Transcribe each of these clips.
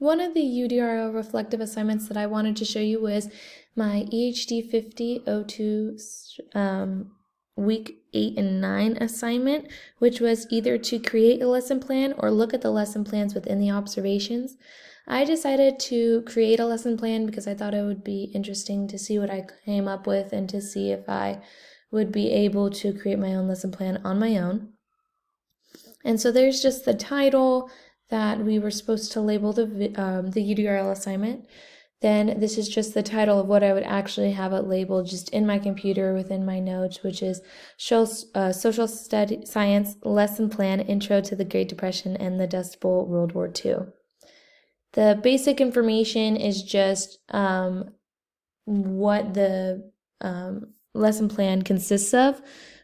One of the UDL reflective assignments that I wanted to show you was my EHD 5002 week 8 and 9 assignment, which was either to create a lesson plan or look at the lesson plans within the observations. I decided to create a lesson plan because I thought it would be interesting to see what I came up with and to see if I would be able to create my own lesson plan on my own. And so there's just the title that we were supposed to label the UDL assignment. Then this is just the title of what I would actually have it labeled just in my computer within my notes, which is Social Science Lesson Plan Intro to the Great Depression and the Dust Bowl World War II. The basic information is just what the lesson plan consists of,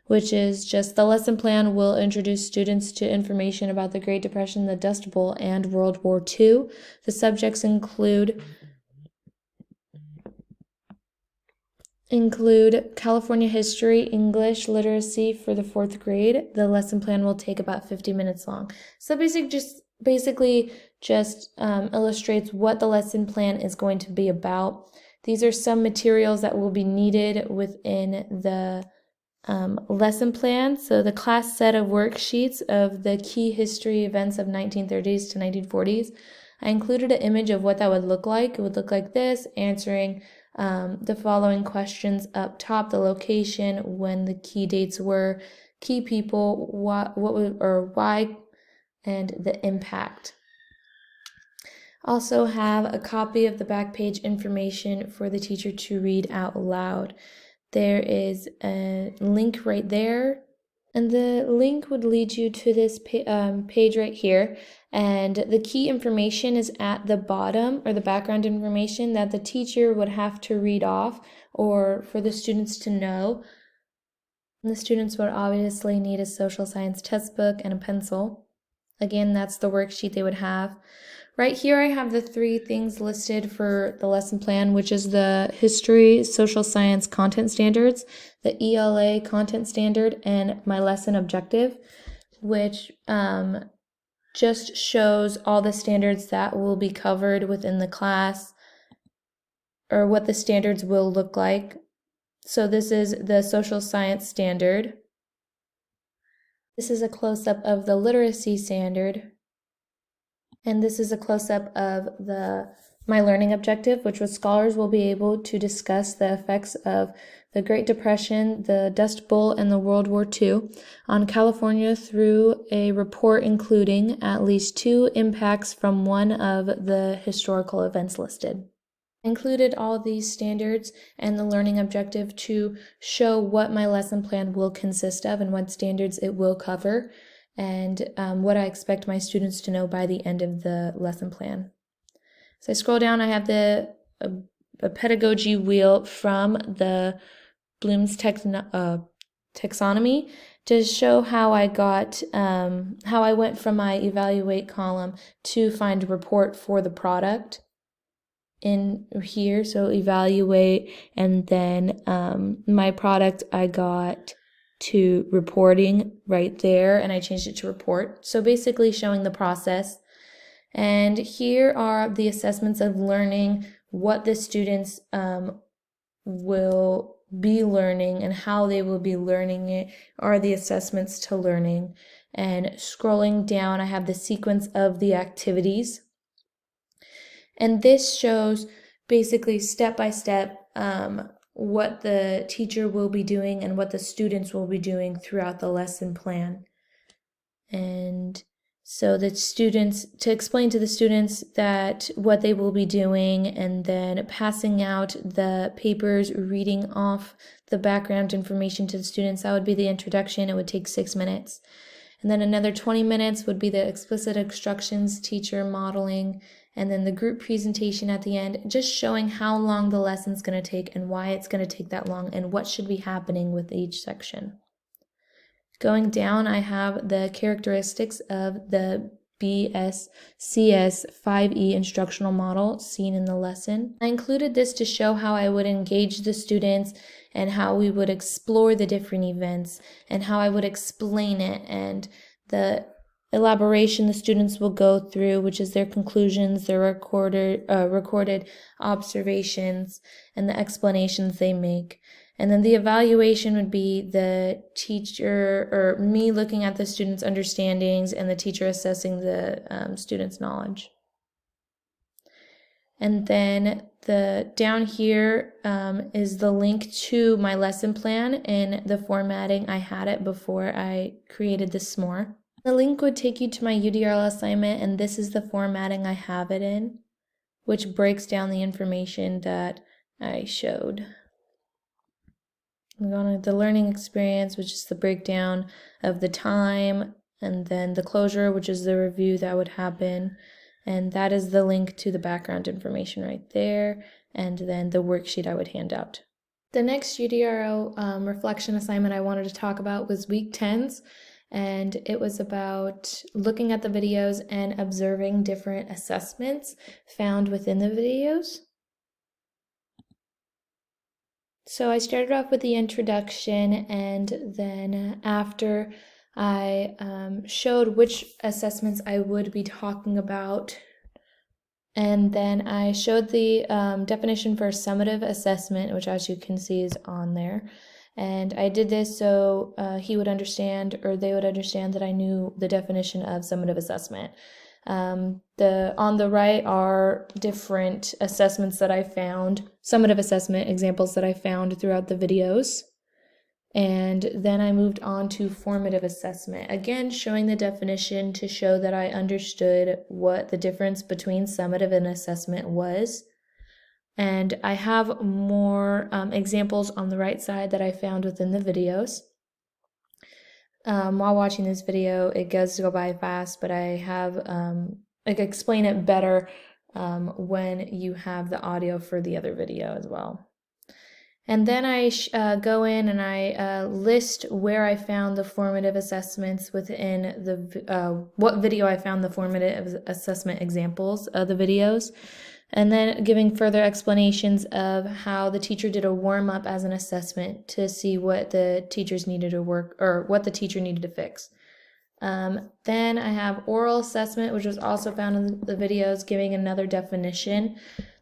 which is just the lesson plan will introduce students to information about the Great Depression, the Dust Bowl, and World War II. The subjects include California history, English, literacy for the 4th grade. The lesson plan will take about 50 minutes long. So basically just illustrates what the lesson plan is going to be about. These are some materials that will be needed within the lesson plan. So the class set of worksheets of the key history events of 1930s to 1940s. I included an image of what that would look like. It would look like this, answering the following questions up top: the location, when the key dates were, key people, why, and the impact. Also have a copy of the back page information for the teacher to read out loud. There is a link right there, and the link would lead you to this page right here, and the key information is at the bottom, or the background information that the teacher would have to read off or for the students to know. And the students would obviously need a social science textbook and a pencil. Again, that's the worksheet they would have. Right here I have the 3 things listed for the lesson plan, which is the history, social science content standards, the ELA content standard, and my lesson objective, which just shows all the standards that will be covered within the class, or what the standards will look like. So this is the social science standard. This is a close-up of the literacy standard. And this is a close-up of my learning objective, which was scholars will be able to discuss the effects of the Great Depression, the Dust Bowl, and the World War II on California through a report including at least 2 impacts from one of the historical events listed. I included all these standards and the learning objective to show what my lesson plan will consist of and what standards it will cover, and what I expect my students to know by the end of the lesson plan. So I scroll down, I have a pedagogy wheel from the Bloom's taxonomy to show how I went from my evaluate column to find a report for the product in here. So evaluate, and then my product I got to reporting right there, and I changed it to report. So basically showing the process. And here are the assessments of learning, what the students will be learning and how they will be learning it are the assessments to learning. And scrolling down, I have the sequence of the activities. And this shows basically step by step what the teacher will be doing and what the students will be doing throughout the lesson plan. And so the students, to explain to the students that what they will be doing, and then passing out the papers, reading off the background information to the students. That would be the introduction. It would take 6 minutes. And then another 20 minutes would be the explicit instructions, teacher modeling, and then the group presentation at the end, just showing how long the lesson's going to take and why it's going to take that long and what should be happening with each section. Going down, I have the characteristics of the BSCS 5E instructional model seen in the lesson. I included this to show how I would engage the students and how we would explore the different events and how I would explain it, and the elaboration the students will go through, which is their conclusions, their recorded observations, and the explanations they make. And then the evaluation would be the teacher, or me looking at the students' understandings and the teacher assessing the students' knowledge. And then down here is the link to my lesson plan in the formatting I had it before I created this s'more. The link would take you to my UDL assignment, and this is the formatting I have it in, which breaks down the information that I showed. I'm going to the learning experience, which is the breakdown of the time, and then the closure, which is the review that would happen. And that is the link to the background information right there, and then the worksheet I would hand out. The next UDL reflection assignment I wanted to talk about was week 10's, and it was about looking at the videos and observing different assessments found within the videos. So I started off with the introduction, and then after I showed which assessments I would be talking about, and then I showed the definition for summative assessment, which as you can see is on there. And I did this so he would understand, or they would understand, that I knew the definition of summative assessment. On the right are different assessments that I found, summative assessment examples that I found throughout the videos. And then I moved on to formative assessment, again showing the definition to show that I understood what the difference between summative and assessment was. And I have more examples on the right side that I found within the videos. While watching this video, it does go by fast, but I have I can explain it better when you have the audio for the other video as well. And then I go in and I list where I found the formative assessments within the what video I found the formative assessment examples of the videos. And then giving further explanations of how the teacher did a warm-up as an assessment to see what the teachers needed to work, or what the teacher needed to fix. Then I have oral assessment, which was also found in the videos, giving another definition.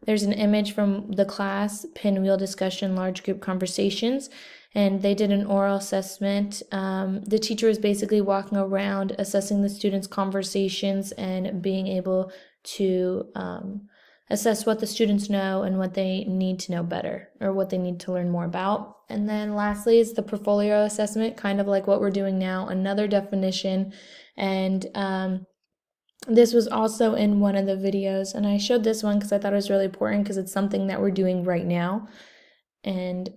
There's an image from the class, pinwheel discussion, large group conversations, and they did an oral assessment. The teacher was basically walking around assessing the students' conversations and being able to assess what the students know and what they need to know better, or what they need to learn more about. And then lastly is the portfolio assessment, kind of like what we're doing now, another definition. And this was also in one of the videos, and I showed this one because I thought it was really important, because it's something that we're doing right now, and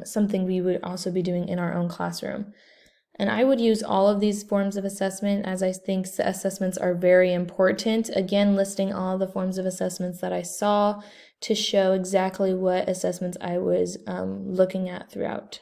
something we would also be doing in our own classroom. And I would use all of these forms of assessment, as I think assessments are very important. Again, listing all the forms of assessments that I saw to show exactly what assessments I was looking at throughout.